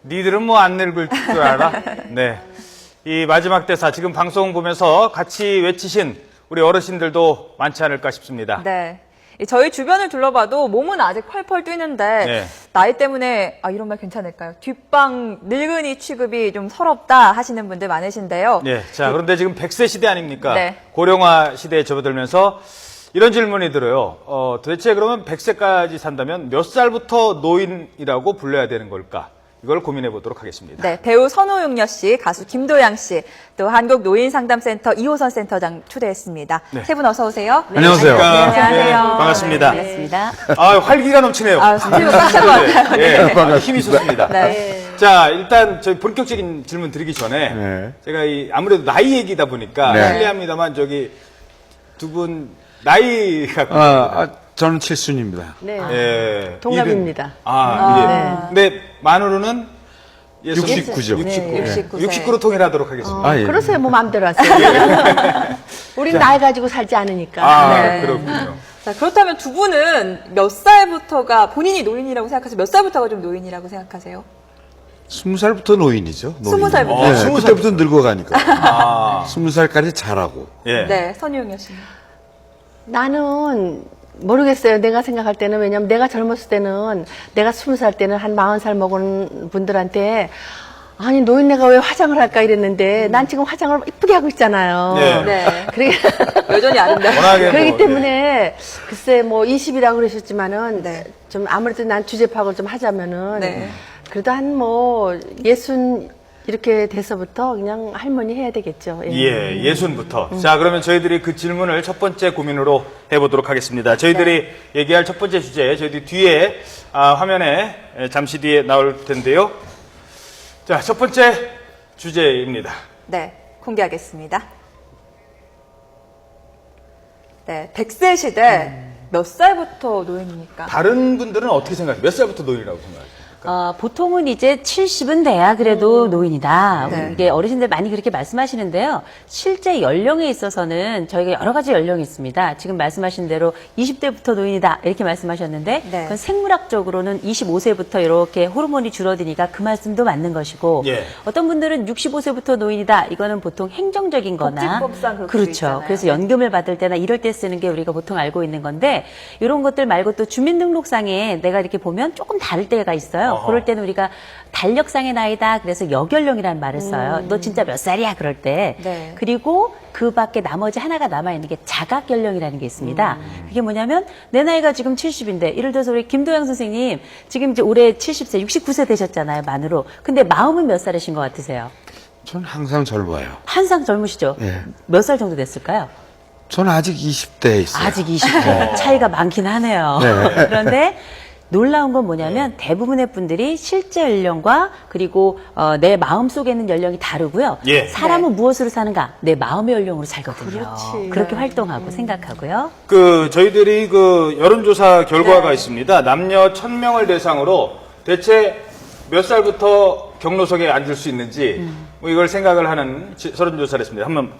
니들은 뭐 안 늙을 줄 알아? 네. 이 마지막 대사 지금 방송 보면서 같이 외치신 우리 어르신들도 많지 않을까 싶습니다. 네. 저희 주변을 둘러봐도 몸은 아직 펄펄 뛰는데 네. 나이 때문에 이런 말 괜찮을까요? 뒷방 늙은이 취급이 좀 서럽다 하시는 분들 많으신데요. 네. 자, 그런데 지금 100세 시대 아닙니까? 네. 고령화 시대에 접어들면서 이런 질문이 들어요. 도대체 그러면 100세까지 산다면 몇 살부터 노인이라고 불러야 되는 걸까? 이걸 고민해 보도록 하겠습니다. 네, 배우 선호용녀 씨, 가수 김도양 씨, 또 한국노인상담센터 이호선 센터장 초대했습니다. 네. 세 분 어서 오세요. 안녕하세요. 네, 안녕하세요. 반갑습니다. 반갑습니다. 활기가 넘치네요. 스튜디오 꽉 찬 것 같아요. 네, 힘이 좋습니다. 네. 자, 일단 저희 본격적인 질문 드리기 전에 네. 제가 아무래도 나이 얘기다 보니까 네. 실례합니다만 두 분 나이가 저는 칠순입니다. 네. 예, 동갑입니다. 예. 근데 만으로는 69죠. 69로 통일하도록 하겠습니다. 예. 그러세요. 뭐 마음대로 하세요. 우린 나이 가지고 살지 않으니까. 네. 그렇군요. 자, 그렇다면 두 분은 몇 살부터가 본인이 노인이라고 생각하세요? 몇 살부터가 좀 노인이라고 생각하세요? 20살부터 노인이죠. 20살부터. 네, 20살. 그때부터 늙어가니까. 아, 20살까지 잘하고. 예. 네, 선유용녀 씨는. 나는 모르겠어요. 내가 생각할 때는. 왜냐면 내가 젊었을 때는 내가 20살 때는 한 40살 먹은 분들한테 아니 노인네가 왜 화장을 할까 이랬는데 난 지금 화장을 이쁘게 하고 있잖아요. 네. 네. 그러니까 여전히 아름다워. 워낙에 그렇기 뭐, 때문에 글쎄 뭐 20이라고 그러셨지만은 네. 좀 아무래도 난 주제 파악을 좀 하자면은 네. 그래도 한 뭐 60 이렇게 돼서부터 그냥 할머니 해야 되겠죠. 예, 예순부터. 자, 그러면 저희들이 그 질문을 첫 번째 고민으로 해보도록 하겠습니다. 저희들이 얘기할 첫 번째 주제, 저희들이 뒤에, 화면에 잠시 뒤에 나올 텐데요. 자, 첫 번째 주제입니다. 네, 공개하겠습니다. 네, 100세 시대 몇 살부터 노인입니까? 다른 분들은 어떻게 생각하세요? 몇 살부터 노인이라고 생각하세요? 보통은 이제 70은 돼야 그래도 노인이다. 네. 이게 어르신들 많이 그렇게 말씀하시는데요. 실제 연령에 있어서는 저희가 여러 가지 연령이 있습니다. 지금 말씀하신 대로 20대부터 노인이다 이렇게 말씀하셨는데 네. 그건 생물학적으로는 25세부터 이렇게 호르몬이 줄어드니까 그 말씀도 맞는 것이고 예. 어떤 분들은 65세부터 노인이다. 이거는 보통 행정적인 거나 복지법상 그렇게 돼 그렇죠. 있잖아요. 그래서 연금을 받을 때나 이럴 때 쓰는 게 우리가 보통 알고 있는 건데 이런 것들 말고 또 주민등록상에 내가 이렇게 보면 조금 다를 때가 있어요. 어허. 그럴 때는 우리가 달력상의 나이다. 그래서 여연령이라는 말을 써요. 너 진짜 몇 살이야? 그럴 때. 네. 그리고 그 밖에 나머지 하나가 남아있는 게 자각연령이라는 게 있습니다. 그게 뭐냐면 내 나이가 지금 70인데 예를 들어서 우리 김도영 선생님 지금 이제 올해 70세, 69세 되셨잖아요. 만으로. 근데 마음은 몇 살이신 것 같으세요? 저는 항상 젊어요. 한상 젊으시죠? 예. 몇 살 정도 됐을까요? 저는 아직 20대에 있어요. 아직 20대. 차이가 많긴 하네요. 네. 그런데 놀라운 건 뭐냐면 대부분의 분들이 실제 연령과 그리고 내 마음 속에 있는 연령이 다르고요. 예. 사람은 무엇으로 사는가? 내 마음의 연령으로 살거든요. 그렇지. 그렇게 활동하고 생각하고요. 저희들이 여론조사 결과가 있습니다. 남녀 1000명을 대상으로 대체 몇 살부터 경로석에 앉을 수 있는지 뭐 이걸 생각을 하는 설문조사를 했습니다. 한번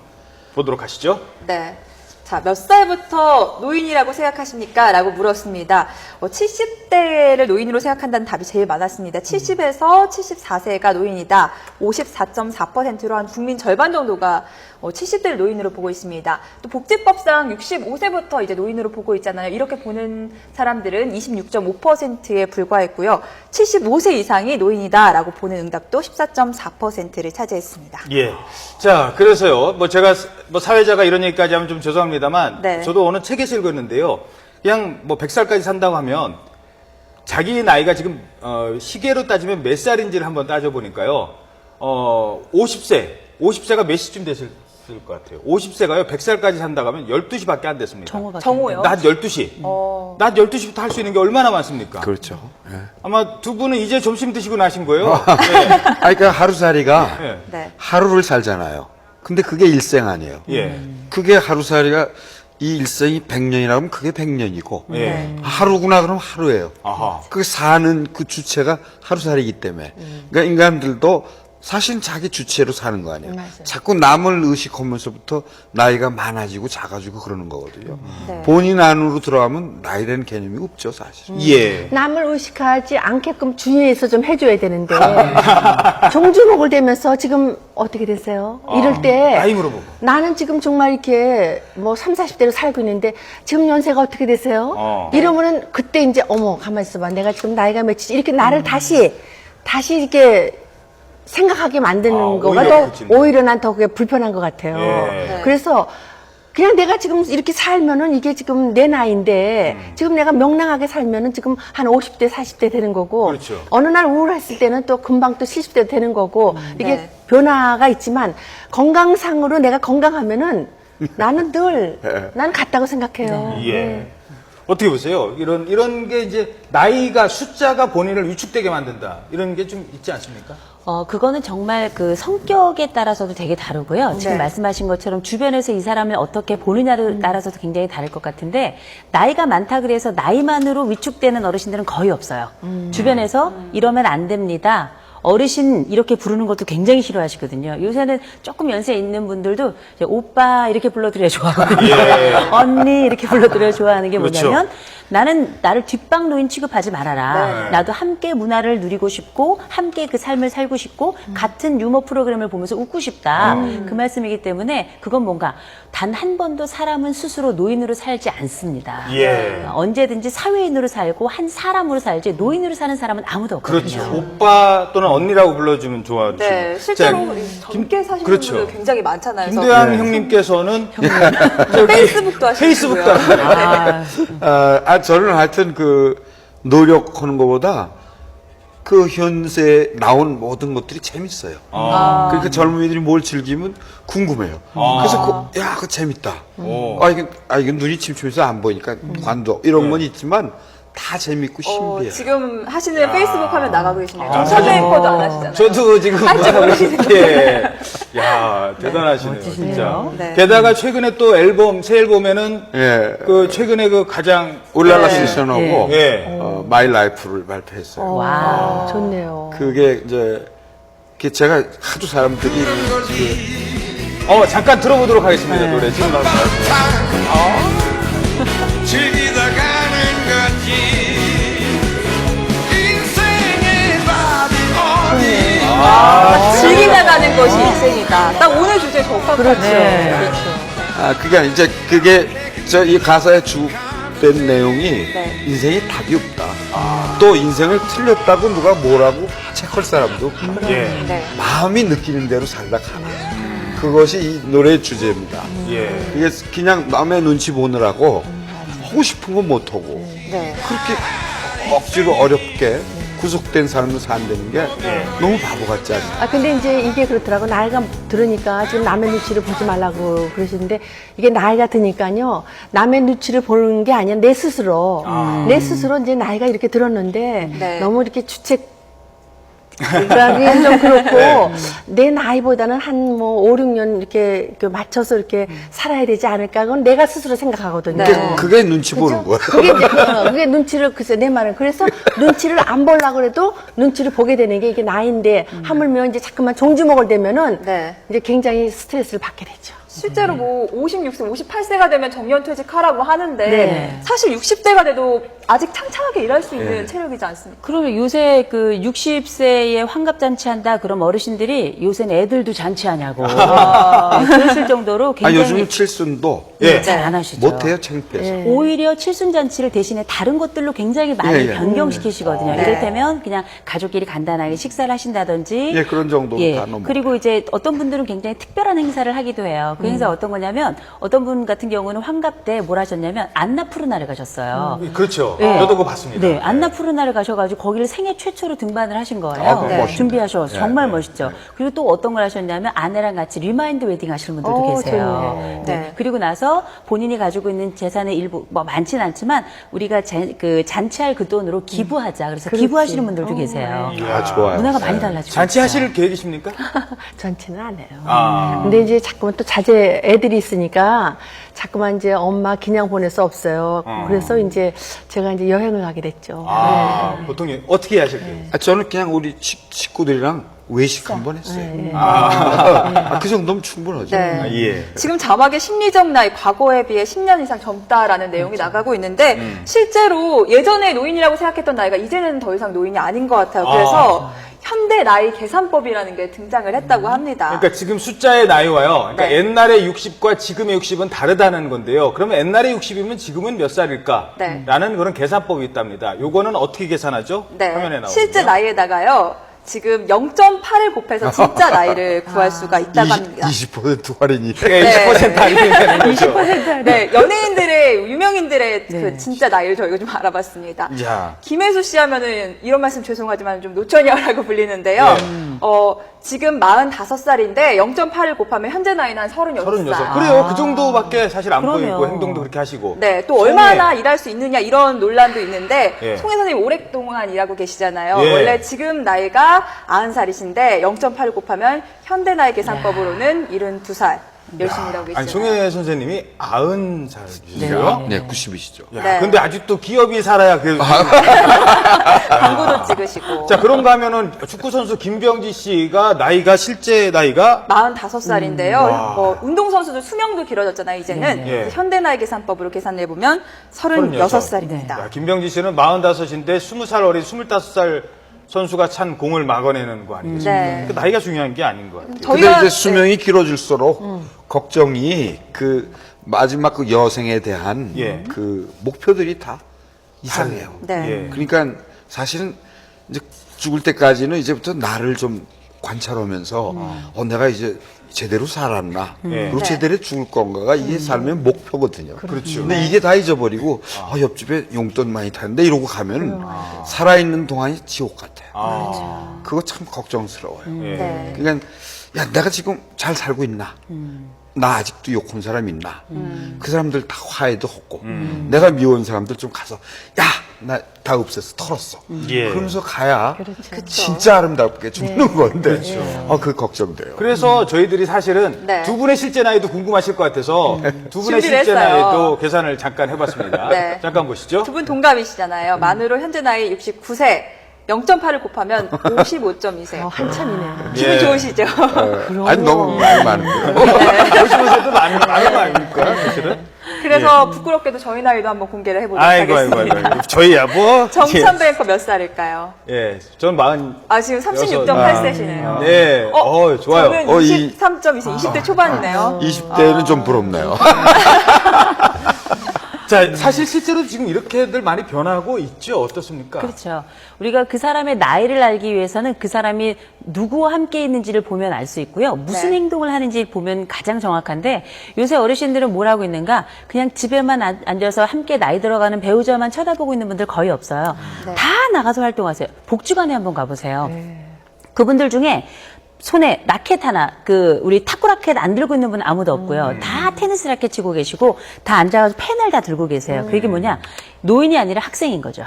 보도록 하시죠. 네. 자, 몇 살부터 노인이라고 생각하십니까? 라고 물었습니다. 70대를 노인으로 생각한다는 답이 제일 많았습니다. 70에서 74세가 노인이다. 54.4%로 한 국민 절반 정도가 70대를 노인으로 보고 있습니다. 또 복지법상 65세부터 이제 노인으로 보고 있잖아요. 이렇게 보는 사람들은 26.5%에 불과했고요. 75세 이상이 노인이다라고 보는 응답도 14.4%를 차지했습니다. 예. 자, 그래서요. 제가 사회자가 이런 얘기까지 하면 좀 죄송합니다만 네. 저도 어느 책에서 읽었는데요. 그냥 100살까지 산다고 하면 자기 나이가 지금 시계로 따지면 몇 살인지를 한번 따져보니까요. 50세가 몇 시쯤 됐을 것 같아요. 50세가요. 100살까지 산다고 하면 12시밖에 안 됐습니다. 정오요? 낮 12시. 낮 12시부터 할 수 있는 게 얼마나 많습니까? 그렇죠. 예. 아마 두 분은 이제 점심 드시고 나신 거예요. 예. 그러니까 하루살이가 예. 네. 하루를 살잖아요. 근데 그게 일생 아니에요. 예. 그게 하루살이가 이 일생이 100년이라고 하면 그게 100년이고 예. 하루구나 그러면 하루예요. 아하. 그 사는 그 주체가 하루살이기 때문에. 그러니까 인간들도 사실 자기 주체로 사는 거 아니에요. 맞아요. 자꾸 남을 의식하면서부터 나이가 많아지고 작아지고 그러는 거거든요. 네. 본인 안으로 들어가면 나이라는 개념이 없죠, 사실. 예. 남을 의식하지 않게끔 주위에서 좀 해줘야 되는데 종주목을 대면서 지금 어떻게 되세요? 이럴 때 나이 물어보고. 나는 지금 정말 이렇게 뭐 30, 40대로 살고 있는데 지금 연세가 어떻게 되세요? 이러면은 그때 이제 어머 가만히 있어봐 내가 지금 나이가 몇이지 이렇게 나를 다시 이렇게 생각하게 만드는 거가 오히려 더 그렇겠네. 오히려 난 더 그게 불편한 것 같아요. 예. 그래서 그냥 내가 지금 이렇게 살면은 이게 지금 내 나이인데 지금 내가 명랑하게 살면은 지금 한 50대, 40대 되는 거고 그렇죠. 어느 날 우울했을 때는 또 금방 또 70대 되는 거고 이게 네. 변화가 있지만 건강상으로 내가 건강하면은 나는 늘 난 같다고 생각해요. 예. 어떻게 보세요? 이런 게 이제 나이가 숫자가 본인을 위축되게 만든다. 이런 게 좀 있지 않습니까? 그거는 정말 그 성격에 따라서도 되게 다르고요. 지금 네. 말씀하신 것처럼 주변에서 이 사람을 어떻게 보느냐에 따라서도 굉장히 다를 것 같은데, 나이가 많다 그래서 나이만으로 위축되는 어르신들은 거의 없어요. 주변에서 이러면 안 됩니다. 어르신 이렇게 부르는 것도 굉장히 싫어하시거든요. 요새는 조금 연세 있는 분들도 이제 오빠 이렇게 불러드려야 좋아하거든요. 언니 이렇게 불러드려야 좋아하는 게 그렇죠. 뭐냐면 나는 나를 뒷방 노인 취급하지 말아라. 네. 나도 함께 문화를 누리고 싶고 함께 그 삶을 살고 싶고 같은 유머 프로그램을 보면서 웃고 싶다. 그 말씀이기 때문에 그건 뭔가 단 한 번도 사람은 스스로 노인으로 살지 않습니다. 예. 언제든지 사회인으로 살고 한 사람으로 살지 노인으로 사는 사람은 아무도 없거든요. 그렇죠. 오빠 또는 언니라고 불러주면 좋아하시고. 네, 실제로 자, 젊게 사시는 그렇죠. 분들 굉장히 많잖아요. 그래서 김대환 형님께서는 페이스북도 하시고요. 페이스북도 하시고. 저는 하여튼 그 노력하는 것보다 그 현세에 나온 모든 것들이 재밌어요. 그러니까 젊은이들이 뭘 즐기면 궁금해요. 그래서 그거 재밌다. 이게 눈이 침침해서 안 보이니까 관도 이런 건 있지만 다 재밌고 신비해요. 지금 하시는 페이스북 화면 나가고 계시네요. 정선 메이커도 안 하시잖아요. 저도 지금 한지 모르시는데. 예. 야, 대단하시네요. 진짜. 네. 게다가 최근에 또 새 앨범에는 예. 그 최근에 그 가장 울랄라 네. 시선하고 예. 마이 라이프를 발표했어요. 와. 좋네요. 그게 이제 제가 하도 사람들이 잠깐 들어보도록 하겠습니다. 노래 지금 나왔어요. 즐기다 가는 거지 인생의 답이 어디 즐기다 가는 것이 인생이다. 딱 오늘 주제에 적합하죠. 그렇죠. 그게 이제 그게 이 가사의 주된 내용이 인생에 답이 없다. 또 인생을 틀렸다고 누가 뭐라고 체크할 사람도 없다. 예. 네. 마음이 느끼는 대로 살다 가라. 그것이 이 노래의 주제입니다. 예. 그게 그냥 남의 눈치 보느라고 하고 싶은 건 못하고 네. 그렇게 억지로 어렵게 구속된 삶을 산다는 게 너무 바보 같지 않나요? 근데 이제 이게 그렇더라고. 나이가 들으니까 지금 남의 눈치를 보지 말라고 그러시는데 이게 나이가 드니까요. 남의 눈치를 보는 게 아니라 내 스스로 이제 나이가 이렇게 들었는데 네. 너무 이렇게 주책 그러기엔 좀 그렇고 내 나이보다는 한 뭐 5, 6년 이렇게 맞춰서 이렇게 살아야 되지 않을까 그건 내가 스스로 생각하거든요. 그게 눈치 보는 거예요. 그게 이제 그게 눈치를 글쎄 내 말은 그래서 눈치를 안 보려고 해도 눈치를 보게 되는 게 이게 나이인데 하물며 이제 자꾸만 종주먹을 대면은 네. 이제 굉장히 스트레스를 받게 되죠. 실제로 뭐 56세, 58세가 되면 정년퇴직하라고 하는데 네. 사실 60대가 돼도 아직 창창하게 일할 수 있는 체력이지 않습니까? 그러면 요새 그 60세에 환갑잔치 한다 그럼 어르신들이 요새는 애들도 잔치하냐고 그러실 정도로 굉장히 요즘 칠순도 예. 잘 안 하시죠. 못해요, 창피해서. 오히려 칠순잔치를 대신에 다른 것들로 굉장히 많이 예. 변경시키시거든요. 네. 이를테면 그냥 가족끼리 간단하게 식사를 하신다든지 예, 그런 정도는 다 넘어. 그리고 이제 어떤 분들은 굉장히 특별한 행사를 하기도 해요. 그 행사 어떤 거냐면 어떤 분 같은 경우는 환갑 때 뭘 하셨냐면 안나푸르나를 가셨어요. 그렇죠. 네. 저도 그거 봤습니다. 네, 안나푸르나를 가셔가지고 거기를 생애 최초로 등반을 하신 거예요. 아, 그거 멋있다. 준비하셔서 정말 네. 멋있죠. 그리고 또 어떤 걸 하셨냐면 아내랑 같이 리마인드 웨딩 하시는 분들도 계세요. 좋네요. 네. 네. 그리고 나서 본인이 가지고 있는 재산의 일부, 뭐 많진 않지만 우리가 그 잔치할 그 돈으로 기부하자. 그래서 기부하시는 분들도 계세요. 아, 좋아요. 문화가 많이 달라지고 잔치 있어요. 하실 계획이십니까? 전체는 안 해요. 아. 근데 이제 자꾸만 또 자제 애들이 있으니까 자꾸만 이제 엄마 그냥 보낼 수 없어요. 그래서 이제 제가 이제 여행을 가게 됐죠. 보통 어떻게 하실 계획? 저는 그냥 우리 식구들이랑 외식 한 번 했어요. 네. 그 정도면 충분하죠. 네. 아, 예. 지금 자막에 심리적 나이 과거에 비해 10년 이상 젊다라는 내용이 나가고 있는데 실제로 예전에 노인이라고 생각했던 나이가 이제는 더 이상 노인이 아닌 것 같아요. 그래서 현대 나이 계산법이라는 게 등장을 했다고 합니다. 그러니까 지금 숫자의 나이와요. 그러니까 네. 옛날의 60과 지금의 60은 다르다는 건데요. 그러면 옛날의 60이면 지금은 몇 살일까? 네. 라는 그런 계산법이 있답니다. 요거는 어떻게 계산하죠? 네. 화면에 나오는 실제 나이에다가요. 지금 0.8을 곱해서 진짜 나이를 구할 수가 있다고 합니다. 20% 할인이. 네, 20% 할인이 되는 거죠. 네, 연예인들의, 유명인들의 네. 그 진짜 나이를 저희가 좀 알아봤습니다. 야. 김혜수 씨 하면은 이런 말씀 죄송하지만 좀 노처녀라고 불리는데요. 네. 지금 45살인데 0.8을 곱하면 현재 나이는 한 36살. 36. 그래요. 그 정도밖에 사실 안 그러네요. 보이고 행동도 그렇게 하시고. 네, 또 얼마나 일할 수 있느냐 이런 논란도 있는데 예. 송혜 선생님 오랫동안 일하고 계시잖아요. 예. 원래 지금 나이가 90살이신데 0.8을 곱하면 현대 나이 계산법으로는 72살 열심히 일하고 계시잖아요. 아니, 송혜 선생님이 90살이시죠? 네, 90이시죠. 야, 네. 근데 아직도 기업이 살아야 그래도. 광고도 찍으시고. 자, 그런가 하면은 축구선수 김병지 씨가 나이가 실제 나이가 45살인데요. 운동선수들 수명도 길어졌잖아요, 이제는. 네. 예. 현대 나이 계산법으로 계산해보면 36살입니다. 야, 김병지 씨는 45인데 20살 어린 25살 선수가 찬 공을 막아내는 거 아니겠습니까? 네. 그 나이가 중요한 게 아닌 것 같아요. 근데 저희가 이제 수명이 길어질수록 걱정이 그 마지막 그 여생에 대한 예. 그 목표들이 다 이상해요. 네. 예. 그러니까 사실은 이제 죽을 때까지는 이제부터 나를 좀 관찰하면서 내가 이제 제대로 살았나 예. 그리고 네. 제대로 죽을 건가가 이게 삶의 목표거든요. 그렇죠. 근데 이게 다 잊어버리고 옆집에 용돈 많이 타는데 이러고 가면 살아있는 동안이 지옥 같아요. 그거 참 걱정스러워요. 예. 네. 그러니까 야 내가 지금 잘 살고 있나? 나 아직도 욕한 사람 있나? 그 사람들 다 화해도 했고 내가 미워한 사람들 좀 가서 야 나 다 없앴어 털었어. 예. 그러면서 가야 그쵸. 진짜 아름답게 죽는 건데 그 걱정돼요. 그래서 저희들이 사실은 네. 두 분의 실제 나이도 궁금하실 것 같아서 두 분의 준비를 실제 했어요. 나이도 계산을 잠깐 해봤습니다. 네. 잠깐 보시죠. 두 분 동갑이시잖아요. 만으로 현재 나이 69세. 0.8을 곱하면 55.2세. 한참이네. 기분 예. 좋으시죠? 아니 너무 많이 많은데요. 보시면서도 많은 거 아닙니까, 사실은? 그래서 부끄럽게도 저희 나이도 한번 공개를 해보도록 아이고, 하겠습니다. 아이고. 저희야 뭐. 정찬 뱅커 몇 살일까요? 예, 전 40. 아, 지금 36.8세시네요. 네, 좋아요. 저는 이- 23.2세, 20대 초반이네요. 20대는 좀 부럽네요. 자, 사실 실제로 지금 이렇게들 많이 변하고 있죠. 어떻습니까? 그렇죠. 우리가 그 사람의 나이를 알기 위해서는 그 사람이 누구와 함께 있는지를 보면 알 수 있고요. 무슨 네. 행동을 하는지 보면 가장 정확한데 요새 어르신들은 뭘 하고 있는가? 그냥 집에만 앉아서 함께 나이 들어가는 배우자만 쳐다보고 있는 분들 거의 없어요. 네. 다 나가서 활동하세요. 복지관에 한번 가보세요. 그분들 중에 손에 라켓 하나, 우리 탁구 라켓 안 들고 있는 분은 아무도 없고요. 다 테니스 라켓 치고 계시고, 다 앉아서 펜을 다 들고 계세요. 그게 뭐냐? 노인이 아니라 학생인 거죠.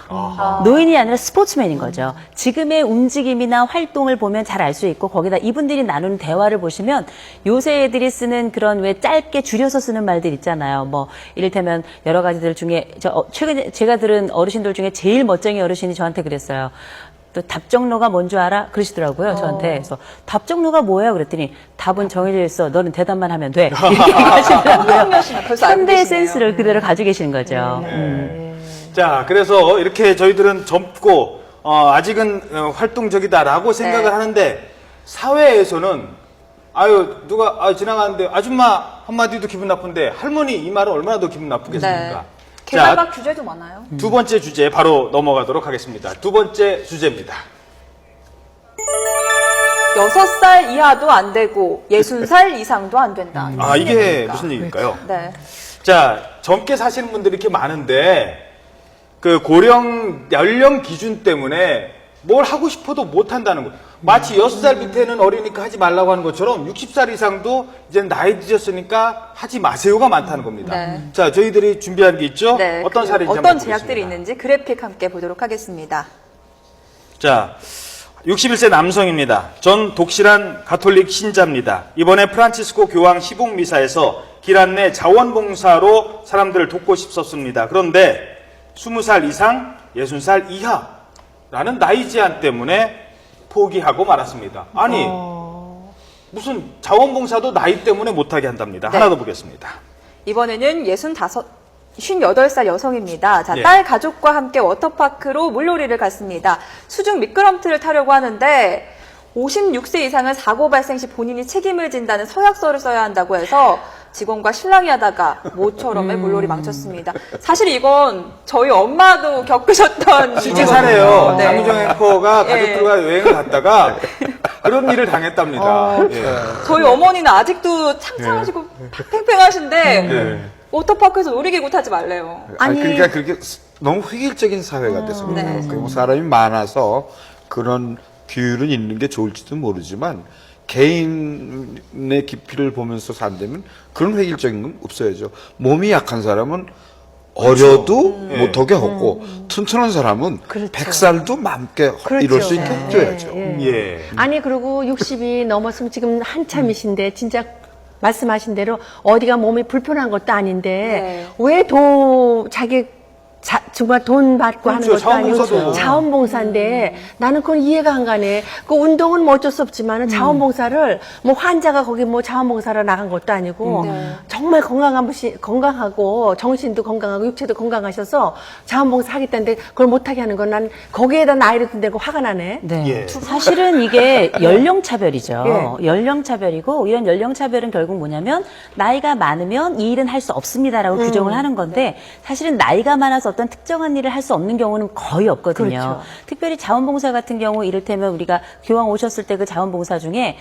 노인이 아니라 스포츠맨인 거죠. 지금의 움직임이나 활동을 보면 잘 알 수 있고, 거기다 이분들이 나누는 대화를 보시면, 요새 애들이 쓰는 그런 왜 짧게 줄여서 쓰는 말들 있잖아요. 뭐, 이를테면 여러 가지들 중에, 최근에 제가 들은 어르신들 중에 제일 멋쟁이 어르신이 저한테 그랬어요. 또 답정너가 뭔 줄 알아? 그러시더라고요, 저한테. 그래서 답정너가 뭐예요? 그랬더니 답은 정해져 있어. 너는 대답만 하면 돼. 이렇게 하시더라고요. 벌써 알고 현대의 계시네요. 센스를 그대로 가지고 계시는 거죠. 자, 그래서 이렇게 저희들은 젊고, 아직은 활동적이다라고 생각을 네. 하는데, 사회에서는, 누가, 지나가는데, 아줌마 한마디도 기분 나쁜데, 할머니 이 말은 얼마나 더 기분 나쁘겠습니까? 네. 개발박 주제도 많아요. 두 번째 주제 바로 넘어가도록 하겠습니다. 두 번째 주제입니다. 6살 이하도 안 되고 60살 이상도 안 된다. 이게 얘기입니까? 무슨 얘기일까요? 네. 자, 젊게 사시는 분들이 이렇게 많은데, 그 고령, 연령 기준 때문에 뭘 하고 싶어도 못 한다는 거. 마치 6살 밑에는 어리니까 하지 말라고 하는 것처럼 60살 이상도 이제 나이 드셨으니까 하지 마세요가 많다는 겁니다. 네. 자, 저희들이 준비한 게 있죠? 네. 어떤 사례인지 어떤 한번 제약들이 보겠습니다. 있는지 그래픽 함께 보도록 하겠습니다. 자, 61세 남성입니다. 전 독실한 가톨릭 신자입니다. 이번에 프란치스코 교황 시복 미사에서 길 안내 자원봉사로 사람들을 돕고 싶었습니다. 그런데 20살 이상, 60살 이하라는 나이 제한 때문에 포기하고 말았습니다. 아니 무슨 자원봉사도 나이 때문에 못하게 한답니다. 네. 하나 더 보겠습니다. 이번에는 58살 여성입니다. 자, 예. 딸 가족과 함께 워터파크로 물놀이를 갔습니다. 수중 미끄럼틀을 타려고 하는데 56세 이상은 사고 발생 시 본인이 책임을 진다는 서약서를 써야 한다고 해서 직원과 실랑이 하다가 모처럼의 물놀이 망쳤습니다. 사실 이건 저희 엄마도 겪으셨던 실제 일이거든요. 사례예요. 네. 장유정 앵커가 예. 가족들과 여행을 갔다가 그런 일을 당했답니다. 예. 저희 어머니는 아직도 창창하시고 팽팽하신데 예. 워터파크에서 놀이기구 타지 말래요. 아니, 그러니까 그렇게 너무 획일적인 사회가 돼서 그래요. 네. 그리고 사람이 많아서 그런 규율은 있는 게 좋을지도 모르지만 개인의 깊이를 보면서 산다면 그런 획일적인 건 없어야죠. 몸이 약한 사람은 어려도 못하게 하고 튼튼한 사람은 그렇죠. 100살도 맘께 이럴 수 있게 해줘야죠. 예. 아니 그리고 60이 넘었으면 지금 한참이신데 진짜 말씀하신 대로 어디가 몸이 불편한 것도 아닌데 왜 자기 정말 돈 받고 그렇죠. 하는 것도 아니고 자원봉사도. 자원봉사인데 나는 그건 이해가 안 가네. 그 운동은 뭐 어쩔 수 없지만은 자원봉사를 뭐 환자가 거기 뭐 자원봉사로 나간 것도 아니고 정말 건강하고 정신도 건강하고 육체도 건강하셔서 자원봉사 하겠다는데 그걸 못하게 하는 건 난 거기에다 나이를 든다고 화가 나네. 네. 예. 사실은 이게 연령차별이죠. 예. 연령차별이고, 이런 연령차별은 결국 뭐냐면, 나이가 많으면 이 일은 할 수 없습니다라고 규정을 하는 건데, 사실은 나이가 많아서 어떤 특정한 일을 할 수 없는 경우는 거의 없거든요. 그렇죠. 특별히 자원봉사 같은 경우, 이를테면 우리가 교황 오셨을 때 그 자원봉사 중에,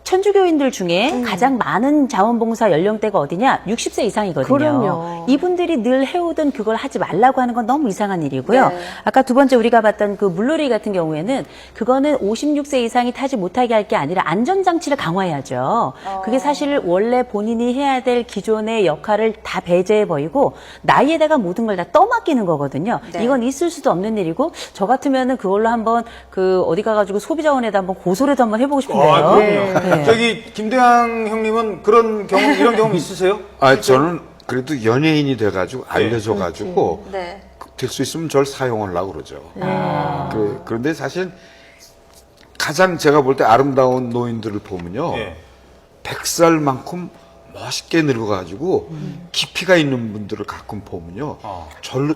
천주교인들 중에 가장 많은 자원봉사 연령대가 어디냐? 60세 이상이거든요. 그럼요. 이분들이 늘 해오던 그걸 하지 말라고 하는 건 너무 이상한 일이고요. 네. 아까 두 번째 우리가 봤던 그 물놀이 같은 경우에는 그거는 56세 이상이 타지 못하게 할 게 아니라 안전장치를 강화해야죠. 그게 사실 원래 본인이 해야 될 기존의 역할을 다 배제해버리고 나이에다가 모든 걸 다 떠맡기는 거거든요. 네. 이건 있을 수도 없는 일이고 저 같으면은 그걸로 한번 그 어디 가가지고 소비자원에다 한번 고소라도 한번 해보고 싶은데요. 아, 그럼요. 네. 저기 김대양 형님은 그런 경험, 이런 경험 있으세요? 아, 저는 그래도 연예인이 돼가지고 알려져가지고 네. 될 수 있으면 저를 사용하려고 그러죠. 그런데 사실 가장 제가 볼 때 아름다운 노인들을 보면요. 예. 100살만큼 멋있게 늙어가지고 깊이가 있는 분들을 가끔 보면요.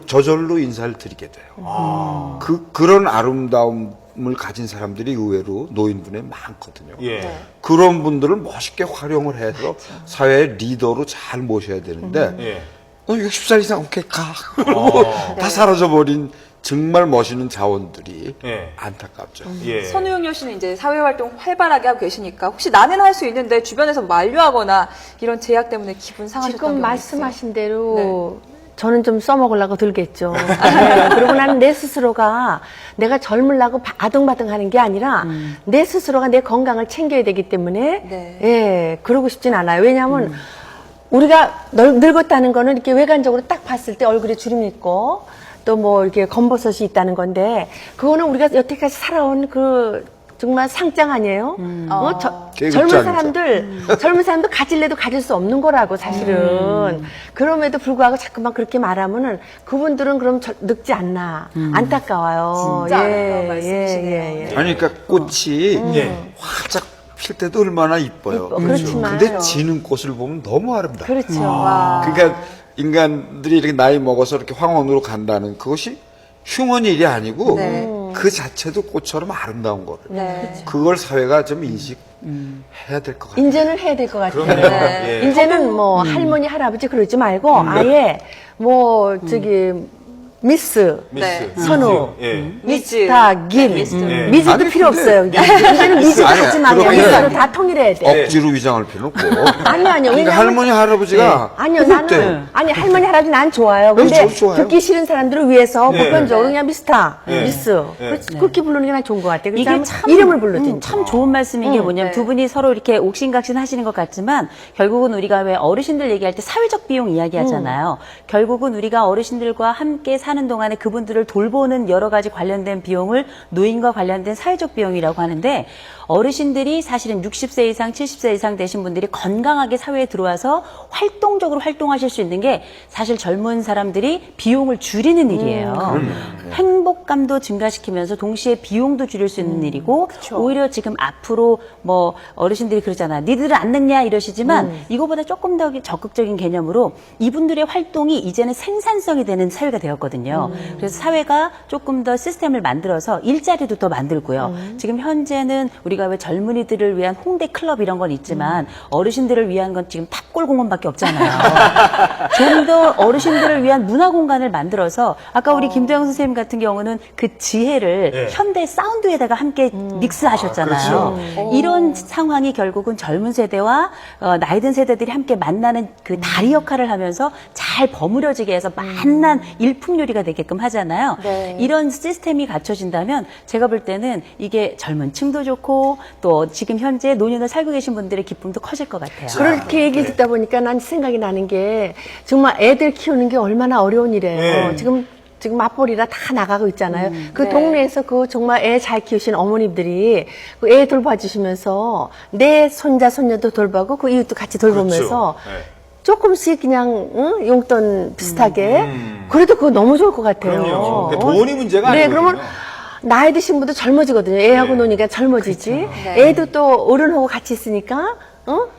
저절로 인사를 드리게 돼요. 그런 아름다움을 가진 사람들이 의외로 노인분에 많거든요. 예. 그런 분들을 멋있게 활용을 해서 사회의 리더로 잘 모셔야 되는데 예. 60살 이상 오케이 가. 그러고 다 사라져버린 정말 멋있는 자원들이 예. 안타깝죠. 예. 선우용 여신은 이제 사회활동 활발하게 하고 계시니까 혹시 나는 할 수 있는데 주변에서 만류하거나 이런 제약 때문에 기분 상하셨던 지금 경우 말씀하신 대로 네. 저는 좀 써먹으려고 들겠죠. 네. 그리고 나는 내 스스로가 내가 젊으려고 아등바등 하는 게 아니라 내 스스로가 내 건강을 챙겨야 되기 때문에 네. 예, 그러고 싶진 않아요. 왜냐하면 우리가 늙었다는 거는 이렇게 외관적으로 딱 봤을 때 얼굴에 주름이 있고 또 뭐 이렇게 검버섯이 있다는 건데 그거는 우리가 여태까지 살아온 그 정말 상장 아니에요? 젊은 사람들 가질래도 가질 수 없는 거라고 사실은. 그럼에도 불구하고 자꾸만 그렇게 말하면은 그분들은 그럼 늙지 않나. 안타까워요. 진짜 안타까운 말씀이시네요. 아니, 그러니까 꽃이 예. 활짝 필 때도 얼마나 이뻐요. 그렇지만 근데 지는 꽃을 보면 너무 아름다워. 그렇죠. 그러니까 인간들이 이렇게 나이 먹어서 이렇게 황혼으로 간다는 그것이 흉한 일이 아니고 네. 그 자체도 꽃처럼 아름다운 거를. 네. 그걸 사회가 좀 인식해야 될 것 같아요. 인제는 해야 될 것 같아요. 그럼요. 네. 예. 이제는 뭐 할머니 할아버지 그러지 말고 아예 뭐 저기 미스, 네. 선우, 예. 미스터, 김, 미스터. 미즈도 아니, 필요 근데- 없어요. 이제는 미즈 아니야. 하지 마. 그냥 그러면- 미스터로 다 통일해야 돼. 억지로 위장할 필요는 없고. 아니요. 그러니까 왜냐면 할머니 할아버지가 아니요, 어때? 나는 아니 할머니 할아버지 난 좋아요. 네, 근데 저도 좋아요. 듣기 싫은 사람들을 위해서 네. 보편적으로 그냥 미스터, 네. 미스 네. 그렇게 부르는 게 난 좋은 것 같아요. 이게 그래서 참 이름을 불러든지. 참 좋은 말씀인 게 뭐냐면 네. 두 분이 서로 이렇게 옥신각신 하시는 것 같지만 결국은 우리가 왜 어르신들 얘기할 때 사회적 비용 이야기 하잖아요. 결국은 우리가 어르신들과 함께 사는 동안에 그분들을 돌보는 여러 가지 관련된 비용을 노인과 관련된 사회적 비용이라고 하는데 어르신들이 사실은 60세 이상, 70세 이상 되신 분들이 건강하게 사회에 들어와서 활동적으로 활동하실 수 있는 게 사실 젊은 사람들이 비용을 줄이는 일이에요. 행복감도 증가시키면서 동시에 비용도 줄일 수 있는 일이고 오히려 지금 앞으로 뭐 어르신들이 그러잖아. 니들은 안 늙냐 이러시지만 이거보다 조금 더 적극적인 개념으로 이분들의 활동이 이제는 생산성이 되는 사회가 되었거든요. 그래서 사회가 조금 더 시스템을 만들어서 일자리도 더 만들고요. 지금 현재는 우리가 왜 젊은이들을 위한 홍대 클럽 이런 건 있지만 어르신들을 위한 건 지금 탑골공원밖에 없잖아요. 좀 더 어르신들을 위한 문화 공간을 만들어서 아까 우리 김도영 선생님 같은 경우는 그 지혜를 네. 현대 사운드에다가 함께 믹스하셨잖아요. 이런 상황이 결국은 젊은 세대와 나이 든 세대들이 함께 만나는 그 다리 역할을 하면서 잘 버무려지게 해서 만난 일품 요리가 되게끔 하잖아요. 네. 이런 시스템이 갖춰진다면 제가 볼 때는 이게 젊은 층도 좋고 또 지금 현재 노년을 살고 계신 분들의 기쁨도 커질 것 같아요. 그렇게 얘기 듣다 보니까 난 생각이 나는 게 정말 애들 키우는 게 얼마나 어려운 일이에요. 네. 지금 맞벌이라 다 나가고 있잖아요. 그 네. 동네에서 그 정말 애 잘 키우신 어머님들이 그 애 돌봐주시면서 내 손자, 손녀도 돌보고 그 이웃도 같이 돌보면서 그렇죠. 네. 조금씩 그냥 용돈 비슷하게 그래도 그거 너무 좋을 것 같아요. 그럼요. 그러니까 돈이 문제가 네, 아니거든요. 그러면 나이 드신 분도 젊어지거든요. 애하고 네. 노니까 젊어지지. 네. 애도 또 어른하고 같이 있으니까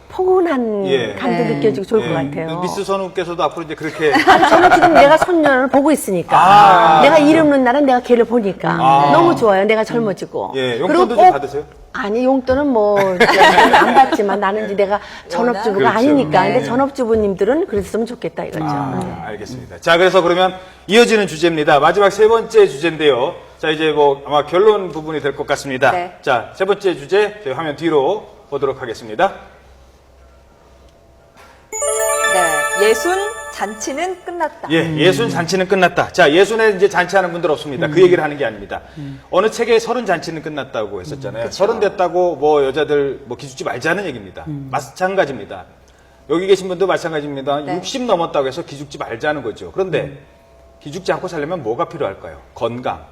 포근한 예. 감도 네. 느껴지고 좋을 것 예. 같아요. 미스 선우께서도 앞으로 이제 그렇게 저는 지금 내가 손녀를 보고 있으니까 내가 일 없는 날은 내가 걔를 보니까 너무 좋아요. 내가 젊어지고. 예, 그리고 용돈도 좀 꼭 받으세요? 아니 용돈은 뭐 안 받지만 나는 이제 내가 전업주부가 그렇죠. 아니니까. 네. 근데 전업주부님들은 그랬으면 좋겠다 이거죠. 알겠습니다. 자, 그래서 그러면 이어지는 주제입니다. 마지막 세 번째 주제인데요. 자, 이제 뭐 아마 결론 부분이 될 것 같습니다. 네. 자, 세 번째 주제 저희 화면 뒤로 보도록 하겠습니다. 네, 예순 잔치는 끝났다. 예, 예순 잔치는 끝났다. 자, 예순에 이제 잔치하는 분들 없습니다. 그 얘기를 하는 게 아닙니다. 어느 책에 서른 잔치는 끝났다고 했었잖아요. 서른 됐다고 뭐 여자들 뭐 기죽지 말자는 얘기입니다. 마찬가지입니다. 여기 계신 분도 마찬가지입니다. 네. 60 넘었다고 해서 기죽지 말자는 거죠. 그런데 기죽지 않고 살려면 뭐가 필요할까요? 건강,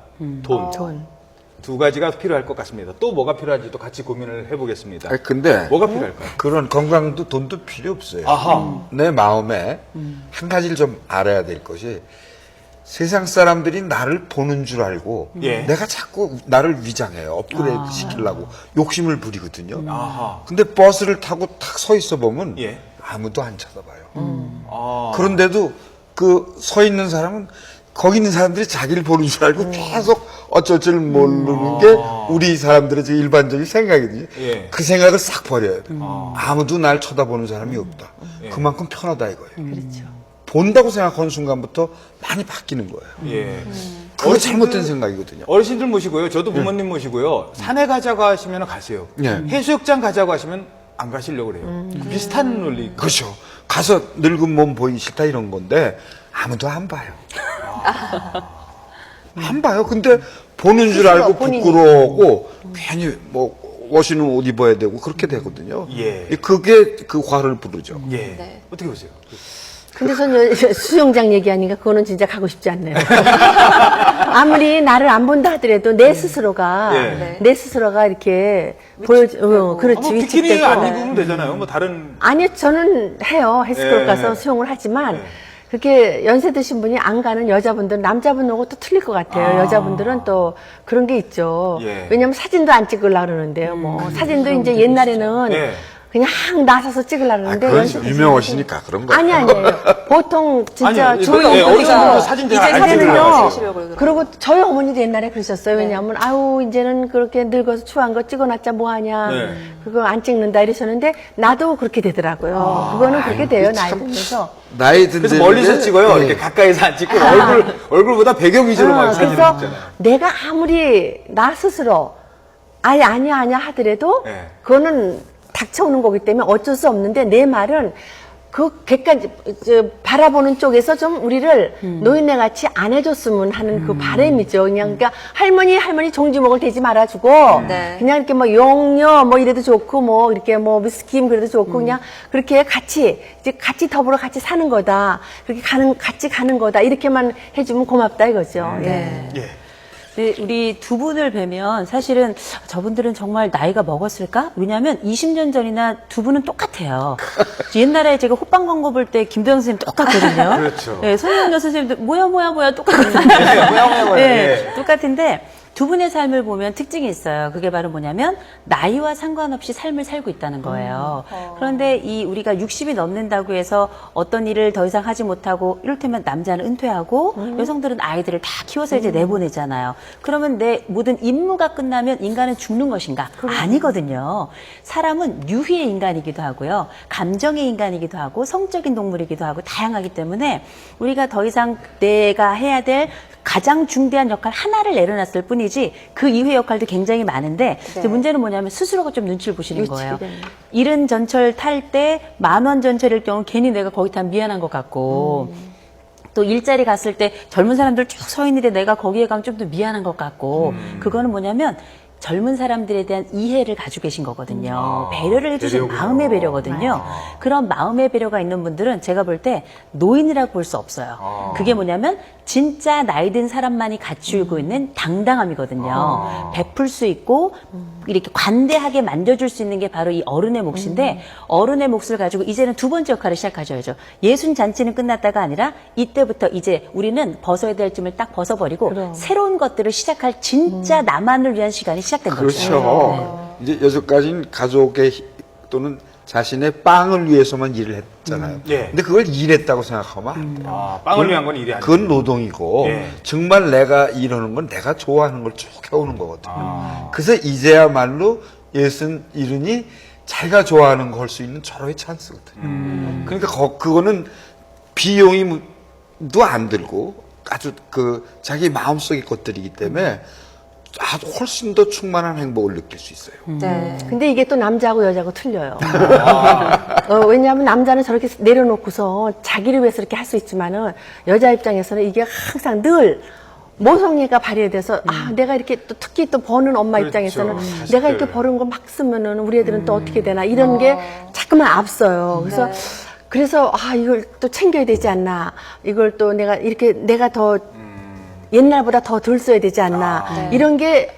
돈. 두 가지가 필요할 것 같습니다. 또 뭐가 필요할지도 같이 고민을 해보겠습니다. 아니, 근데 뭐가 필요할까요? 그런 건강도 돈도 필요 없어요. 아하. 내 마음에 한 가지를 좀 알아야 될 것이 세상 사람들이 나를 보는 줄 알고 예. 내가 자꾸 나를 위장해요. 업그레이드 시키려고 욕심을 부리거든요. 아하. 근데 버스를 타고 탁 서 있어 보면 예. 아무도 안 쳐다봐요. 아. 그런데도 그 서 있는 사람은 거기 있는 사람들이 자기를 보는 줄 알고 계속 어쩔 줄 모르는 게 우리 사람들의 제 일반적인 생각이거든요. 예. 그 생각을 싹 버려야 돼. 아무도 날 쳐다보는 사람이 없다. 그만큼 편하다 이거예요. 그렇죠. 본다고 생각하는 순간부터 많이 바뀌는 거예요. 예. 그거 잘못된 생각이거든요. 어르신들 모시고요. 저도 부모님 모시고요. 산에 가자고 하시면 가세요. 예. 해수욕장 가자고 하시면 안 가시려고 그래요. 비슷한 논리. 그렇죠. 가서 늙은 몸 보이기 싫다 이런 건데 아무도 안 봐요. 안 봐요. 근데 보는 줄 알고 본인이. 부끄러워하고 괜히 뭐 멋있는 옷 입어야 되고 그렇게 되거든요. 예. 그게 그 화를 부르죠. 예. 네. 어떻게 보세요? 근데 전 수영장 얘기하니까 그거는 진짜 가고 싶지 않네요. 아무리 나를 안 본다 하더라도 내 스스로가 예. 내 스스로가 이렇게 보여줘. 그렇지. 뭐 비키니 위축되고. 안 입으면 되잖아요. 뭐 다른 아니요, 저는 해요. 헬스클럽 예. 가서 수영을 하지만 예. 그렇게 연세 드신 분이 안 가는 여자분들, 남자분하고 또 틀릴 것 같아요. 여자분들은 또 그런 게 있죠. 예. 왜냐면 사진도 안 찍으려고 그러는데요. 뭐 사진도 이제 옛날에는 예. 그냥 나서서 찍으려고 그러는데 그건 연세 드신 유명하시니까 그런 거예요. 아니에요. 보통 진짜 아니요, 저희 예, 어머니가 어르신들도 사진 잘 안 사진을 찍으려고 안 하세요. 찍으시려고 그러더라고요. 그리고 저희 어머니도 옛날에 그러셨어요. 왜냐하면 아우 이제는 그렇게 늙어서 추한 거 찍어놨자 뭐하냐. 네. 그거 안 찍는다 이러셨는데 나도 그렇게 되더라고요. 그거는 그렇게 돼요. 나이 들면서. 나이 든 그래서 멀리서 찍어요. 이렇게 가까이서 안 찍고 얼굴보다 배경 위주로 막 사진을 그래서 찍잖아요. 내가 아무리 나 스스로 아니야 하더라도 네. 그거는 닥쳐오는 거기 때문에 어쩔 수 없는데 내 말은 그 객관 바라보는 쪽에서 좀 우리를 노인네 같이 안 해줬으면 하는 그 바람이죠. 그냥 그러니까 할머니 종지목을 대지 말아주고 네. 그냥 이렇게 뭐 용녀 뭐 이래도 좋고 뭐 이렇게 뭐 미스킴 그래도 좋고 그냥 그렇게 같이 이제 같이 더불어 같이 사는 거다. 그렇게 같이 가는 거다. 이렇게만 해주면 고맙다 이거죠. 예. 네. 예. 근데 우리 두 분을 뵈면 사실은 저분들은 정말 나이가 먹었을까? 왜냐하면 20년 전이나 두 분은 똑같아요. 옛날에 제가 호빵 광고 볼 때 김도영 선생님 똑같거든요. 그렇죠. 네, 손흥민 선생님도 뭐야 똑같거든요. 뭐야. 네, 똑같은데 두 분의 삶을 보면 특징이 있어요. 그게 바로 뭐냐면 나이와 상관없이 삶을 살고 있다는 거예요. 그런데 이 우리가 60이 넘는다고 해서 어떤 일을 더 이상 하지 못하고 이를테면 남자는 은퇴하고 여성들은 아이들을 다 키워서 이제 내보내잖아요. 그러면 내 모든 임무가 끝나면 인간은 죽는 것인가? 아니거든요. 사람은 유희의 인간이기도 하고요. 감정의 인간이기도 하고 성적인 동물이기도 하고 다양하기 때문에 우리가 더 이상 내가 해야 될 가장 중대한 역할 하나를 내려놨을 뿐이지 그 이후의 역할도 굉장히 많은데 이제 문제는 뭐냐면 스스로가 좀 눈치를 보시는 거예요. 이른 전철 탈 때 10,000원 전철일 경우 괜히 내가 거기 타면 미안한 것 같고 또 일자리 갔을 때 젊은 사람들 쭉 서 있는데 내가 거기에 가면 좀 더 미안한 것 같고 그거는 뭐냐면 젊은 사람들에 대한 이해를 가지고 계신 거거든요. 배려를 해주신 마음의 배려거든요. 그런 마음의 배려가 있는 분들은 제가 볼 때 노인이라고 볼 수 없어요. 그게 뭐냐면 진짜 나이 든 사람만이 갖추고 있는 당당함이거든요. 베풀 수 있고 이렇게 관대하게 만져줄 수 있는 게 바로 이 어른의 몫인데 어른의 몫을 가지고 이제는 두 번째 역할을 시작하셔야죠. 예순 잔치는 끝났다가 아니라 이때부터 이제 우리는 벗어야 될 짐을 딱 벗어버리고 새로운 것들을 시작할 진짜 나만을 위한 시간이 시작된 거죠. 그렇죠. 이제 여태까지는 가족의 또는 자신의 빵을 위해서만 일을 했잖아요. 예. 근데 그걸 일했다고 생각하면 안 돼요. 빵을 위한 건 일이 아니고. 그건 노동이고 예. 정말 내가 이러는 건 내가 좋아하는 걸 쭉 해오는 거거든요. 그래서 이제야말로 61이 자기가 좋아하는 거 할 수 있는 절호의 찬스거든요. 그러니까 그거는 비용이도 안 들고 아주 그 자기 마음속의 것들이기 때문에 아주 훨씬 더 충만한 행복을 느낄 수 있어요. 네. 근데 이게 또 남자하고 여자하고 틀려요. 왜냐하면 남자는 저렇게 내려놓고서 자기를 위해서 이렇게 할 수 있지만은 여자 입장에서는 이게 항상 늘 모성애가 발휘돼서 내가 이렇게 또 특히 또 버는 엄마 그렇죠. 입장에서는 자식들. 내가 이렇게 버는 걸 막 쓰면은 우리 애들은 또 어떻게 되나 이런 게 자꾸만 앞서요. 그래서 네. 그래서 이걸 또 챙겨야 되지 않나 이걸 또 내가 이렇게 내가 더 옛날보다 더 덜 써야 되지 않나 이런 게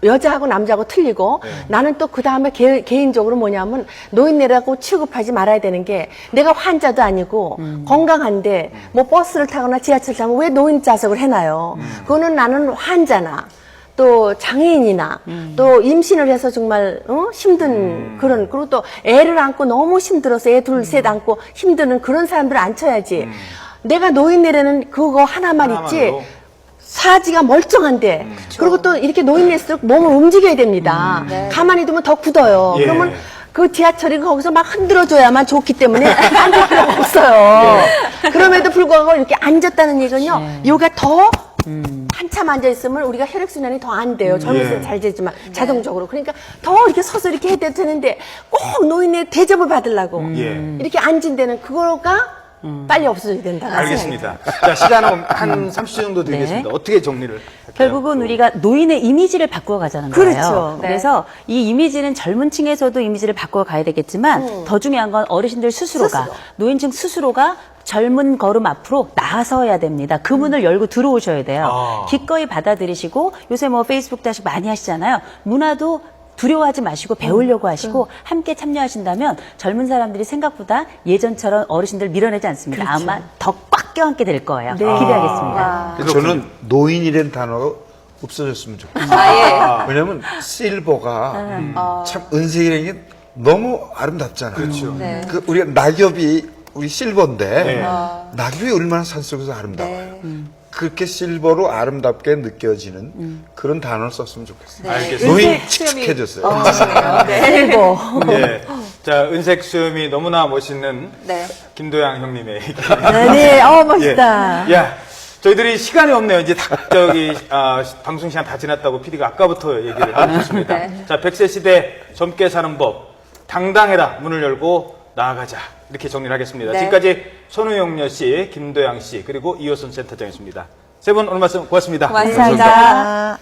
여자하고 남자하고 틀리고 나는 또 그 다음에 개인적으로 뭐냐면 노인네라고 취급하지 말아야 되는 게 내가 환자도 아니고 건강한데 뭐 버스를 타거나 지하철을 타면 왜 노인 좌석을 해놔요. 그거는 나는 환자나 또 장애인이나 또 임신을 해서 정말 힘든 그런 그리고 또 애를 안고 너무 힘들어서 애 둘 셋 안고 힘드는 그런 사람들을 앉혀야지. 내가 노인네라는 그거 하나만 있지. 하나만으로. 사지가 멀쩡한데 그리고 또 이렇게 노인일수록 몸을 움직여야 됩니다. 가만히 두면 더 굳어요. 예. 그러면 그 지하철이 거기서 막 흔들어줘야만 좋기 때문에 앉을 필요가 없어요. 그럼에도 불구하고 이렇게 앉았다는 얘기는요. 요가 더 한참 앉아 있으면 우리가 혈액순환이 더 안 돼요. 젊은이는 잘 되지만 자동적으로. 그러니까 더 이렇게 서서 이렇게 해도 되는데 꼭 노인의 대접을 받으려고 이렇게 앉은 데는 그거가 빨리 없어져야 된다. 알겠습니다. 자, 시간은 한 30초 정도 드리겠습니다. 어떻게 정리를 할까요? 결국은 우리가 노인의 이미지를 바꾸어 가자는 거예요. 그렇죠. 그래서 이 이미지는 젊은 층에서도 이미지를 바꾸어 가야 되겠지만 더 중요한 건 어르신들 스스로가 노인층 스스로가 젊은 걸음 앞으로 나서야 됩니다. 그 문을 열고 들어오셔야 돼요. 기꺼이 받아들이시고 요새 뭐 페이스북 다시 많이 하시잖아요. 문화도 두려워하지 마시고 배우려고 하시고 함께 참여하신다면 젊은 사람들이 생각보다 예전처럼 어르신들 밀어내지 않습니다. 아마 더 꽉 껴안게 될 거예요. 기대하겠습니다. 저는 노인이라는 단어가 없어졌으면 좋겠어요. 왜냐면 실버가 참 은색이라는 게 너무 아름답잖아요. 그렇죠. 네. 그 우리가 낙엽이 우리 실버인데 낙엽이 얼마나 산속에서 아름다워요. 그렇게 실버로 아름답게 느껴지는 그런 단어를 썼으면 좋겠어요. 알겠습니다. 노인 은색 수염이 칙칙해졌어요. 일보. 예. 자, 은색 수염이 너무나 멋있는 네. 김도양 형님의 얘기. 네, 멋있다. 예. 야, 저희들이 시간이 없네요. 이제 방송 시간 다 지났다고 PD가 아까부터 얘기를 하고 있습니다. 네. 자, 100세 시대 젊게 사는 법. 당당해라. 문을 열고 나아가자. 이렇게 정리를 하겠습니다. 네. 지금까지 손우영녀 씨, 김도양 씨, 그리고 이호선 센터장이었습니다. 세 분 오늘 말씀 고맙습니다. 고맙습니다.